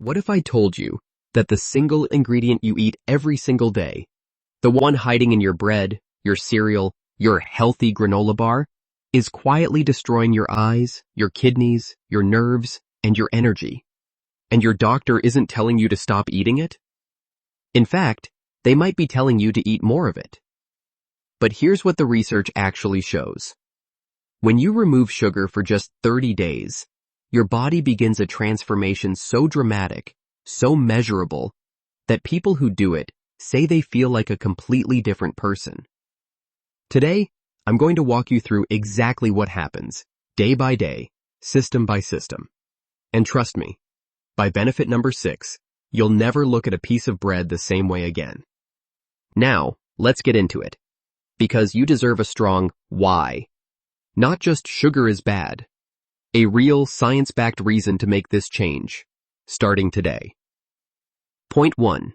What if I told you that the single ingredient you eat every single day, the one hiding in your bread, your cereal, your healthy granola bar, is quietly destroying your eyes, your kidneys, your nerves, and your energy, and your doctor isn't telling you to stop eating it? In fact, they might be telling you to eat more of it. But here's what the research actually shows. When you remove sugar for just 30 days, your body begins a transformation so dramatic, so measurable, that people who do it say they feel like a completely different person. Today, I'm going to walk you through exactly what happens, day by day, system by system. And trust me, by benefit number 6, you'll never look at a piece of bread the same way again. Now, let's get into it. Because you deserve a strong why. Not just sugar is bad. A real science-backed reason to make this change, starting today. Point 1.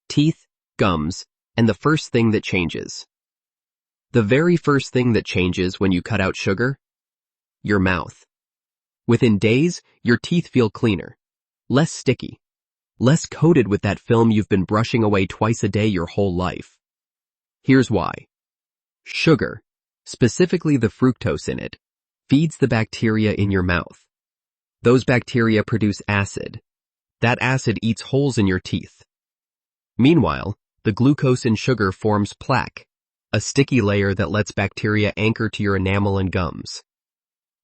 Teeth, gums, and the first thing that changes. The very first thing that changes when you cut out sugar? Your mouth. Within days, your teeth feel cleaner, less sticky, less coated with that film you've been brushing away twice a day your whole life. Here's why. Sugar, specifically the fructose in it, feeds the bacteria in your mouth. Those bacteria produce acid. That acid eats holes in your teeth. Meanwhile, the glucose in sugar forms plaque, a sticky layer that lets bacteria anchor to your enamel and gums.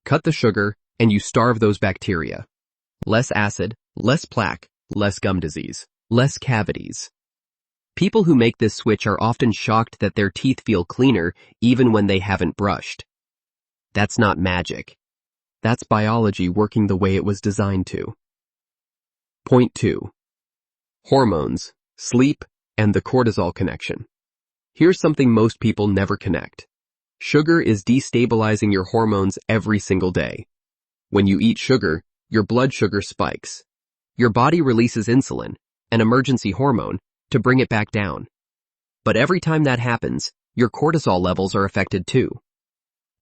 Cut the sugar, and you starve those bacteria. Less acid, less plaque, less gum disease, less cavities. People who make this switch are often shocked that their teeth feel cleaner even when they haven't brushed. That's not magic. That's biology working the way it was designed to. Point 2. Hormones, sleep, and the cortisol connection. Here's something most people never connect. Sugar is destabilizing your hormones every single day. When you eat sugar, your blood sugar spikes. Your body releases insulin, an emergency hormone, to bring it back down. But every time that happens, your cortisol levels are affected too.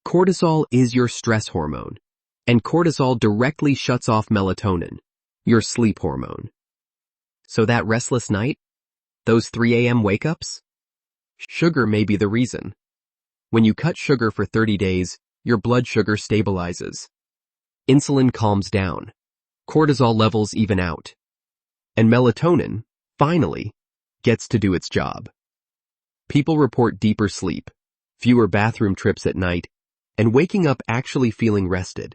Cortisol is your stress hormone, and cortisol directly shuts off melatonin, your sleep hormone. So that restless night? Those 3 a.m. wake-ups? Sugar may be the reason. When you cut sugar for 30 days, your blood sugar stabilizes. Insulin calms down. Cortisol levels even out. And melatonin, finally, gets to do its job. People report deeper sleep, fewer bathroom trips at night, and waking up actually feeling rested.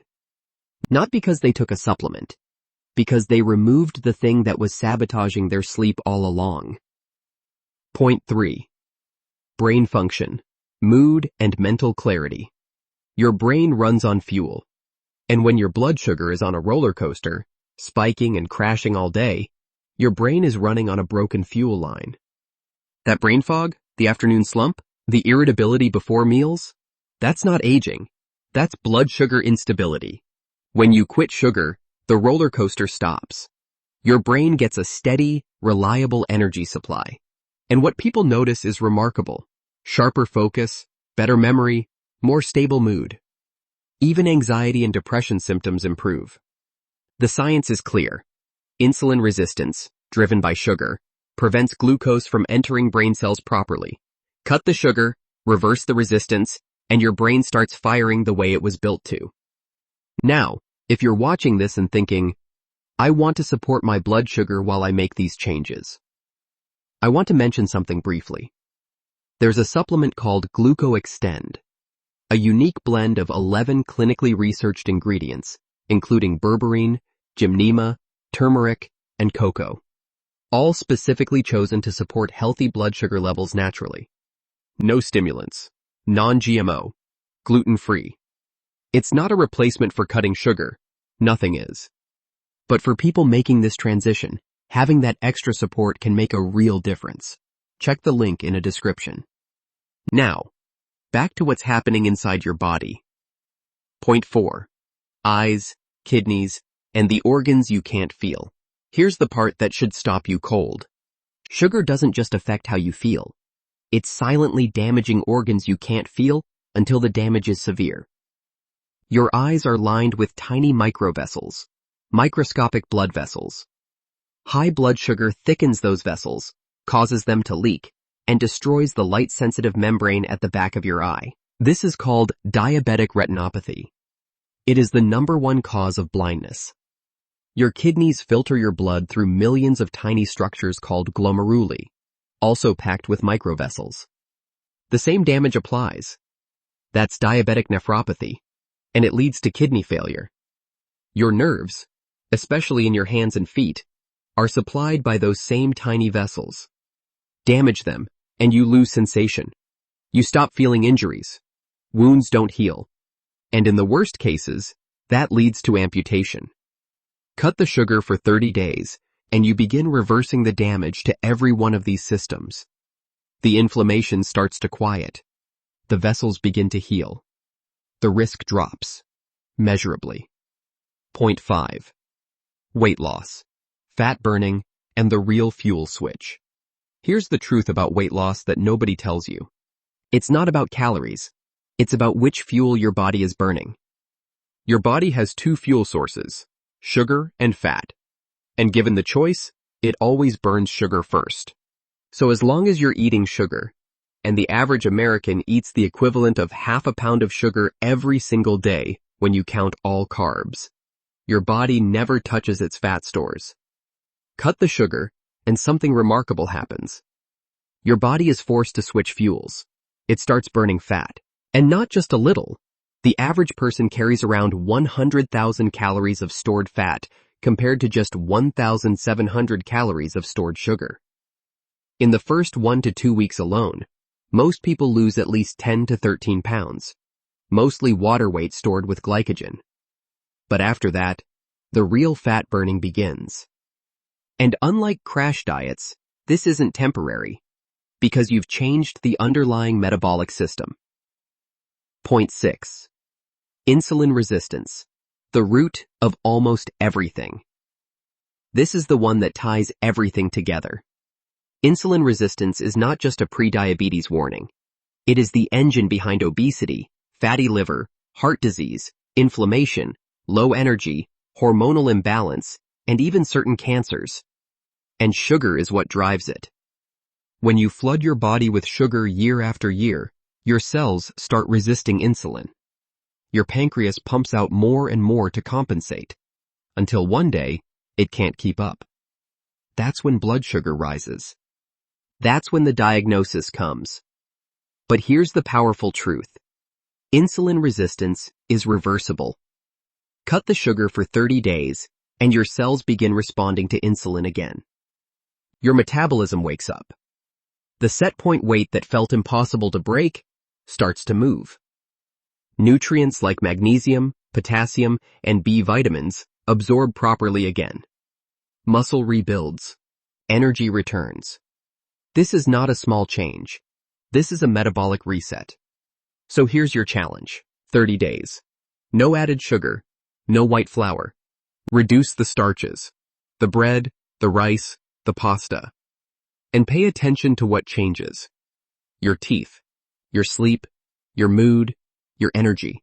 Not because they took a supplement, because they removed the thing that was sabotaging their sleep all along. Point 3. Brain function, mood, and mental clarity. Your brain runs on fuel, and when your blood sugar is on a roller coaster, spiking and crashing all day, your brain is running on a broken fuel line. That brain fog, the afternoon slump, the irritability before meals, that's not aging. That's blood sugar instability. When you quit sugar, the roller coaster stops. Your brain gets a steady, reliable energy supply. And what people notice is remarkable. Sharper focus, better memory, more stable mood. Even anxiety and depression symptoms improve. The science is clear. Insulin resistance, driven by sugar, prevents glucose from entering brain cells properly. Cut the sugar, reverse the resistance, and your brain starts firing the way it was built to. Now, if you're watching this and thinking, I want to support my blood sugar while I make these changes, I want to mention something briefly. There's a supplement called Gluco Extend, a unique blend of 11 clinically researched ingredients, including berberine, gymnema, turmeric, and cocoa, all specifically chosen to support healthy blood sugar levels naturally. No stimulants, non-GMO, gluten-free. It's not a replacement for cutting sugar, nothing is. But for people making this transition, having that extra support can make a real difference. Check the link in a description. Now, back to what's happening inside your body. Point 4. Eyes, kidneys, and the organs you can't feel. Here's the part that should stop you cold. Sugar doesn't just affect how you feel. It's silently damaging organs you can't feel until the damage is severe. Your eyes are lined with tiny microvessels, microscopic blood vessels. High blood sugar thickens those vessels, causes them to leak, and destroys the light-sensitive membrane at the back of your eye. This is called diabetic retinopathy. It is the #1 cause of blindness. Your kidneys filter your blood through millions of tiny structures called glomeruli, also packed with microvessels. The same damage applies. That's diabetic nephropathy, and it leads to kidney failure. Your nerves, especially in your hands and feet, are supplied by those same tiny vessels. Damage them, and you lose sensation. You stop feeling injuries. Wounds don't heal. And in the worst cases, that leads to amputation. Cut the sugar for 30 days, and you begin reversing the damage to every one of these systems. The inflammation starts to quiet. The vessels begin to heal. The risk drops measurably. Point 5. Weight loss, fat burning, and the real fuel switch. Here's the truth about weight loss that nobody tells you. It's not about calories. It's about which fuel your body is burning. Your body has 2 fuel sources, sugar and fat. And given the choice, it always burns sugar first. So as long as you're eating sugar, and the average American eats the equivalent of half a pound of sugar every single day when you count all carbs, your body never touches its fat stores. Cut the sugar, and something remarkable happens. Your body is forced to switch fuels. It starts burning fat. And not just a little. The average person carries around 100,000 calories of stored fat compared to just 1,700 calories of stored sugar. In the first 1 to 2 weeks alone, most people lose at least 10 to 13 pounds, mostly water weight stored with glycogen. But after that, the real fat burning begins. And unlike crash diets, this isn't temporary, because you've changed the underlying metabolic system. Point 6. Insulin resistance, the root of almost everything. This is the one that ties everything together. Insulin resistance is not just a pre-diabetes warning. It is the engine behind obesity, fatty liver, heart disease, inflammation, low energy, hormonal imbalance, and even certain cancers. And sugar is what drives it. When you flood your body with sugar year after year, your cells start resisting insulin. Your pancreas pumps out more and more to compensate, until one day, it can't keep up. That's when blood sugar rises. That's when the diagnosis comes. But here's the powerful truth. Insulin resistance is reversible. Cut the sugar for 30 days, and your cells begin responding to insulin again. Your metabolism wakes up. The set point weight that felt impossible to break starts to move. Nutrients like magnesium, potassium, and B vitamins absorb properly again. Muscle rebuilds. Energy returns. This is not a small change. This is a metabolic reset. So here's your challenge. 30 days. No added sugar. No white flour. Reduce the starches. The bread, the rice, the pasta. And pay attention to what changes. Your teeth. Your sleep. Your mood. Your energy.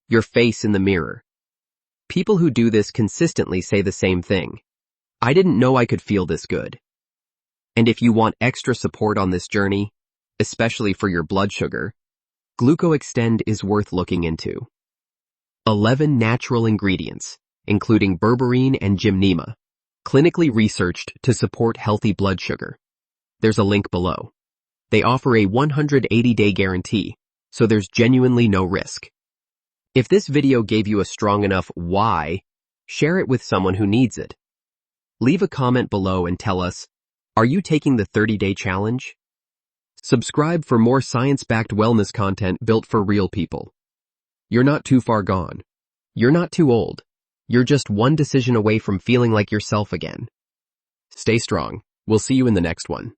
Your face in the mirror. People who do this consistently say the same thing. I didn't know I could feel this good. And if you want extra support on this journey, especially for your blood sugar, Gluco Extend is worth looking into. 11 natural ingredients, including berberine and gymnema, clinically researched to support healthy blood sugar. There's a link below. They offer a 180-day guarantee, so there's genuinely no risk. If this video gave you a strong enough why, share it with someone who needs it. Leave a comment below and tell us, are you taking the 30-day challenge? Subscribe for more science-backed wellness content built for real people. You're not too far gone. You're not too old. You're just one decision away from feeling like yourself again. Stay strong. We'll see you in the next one.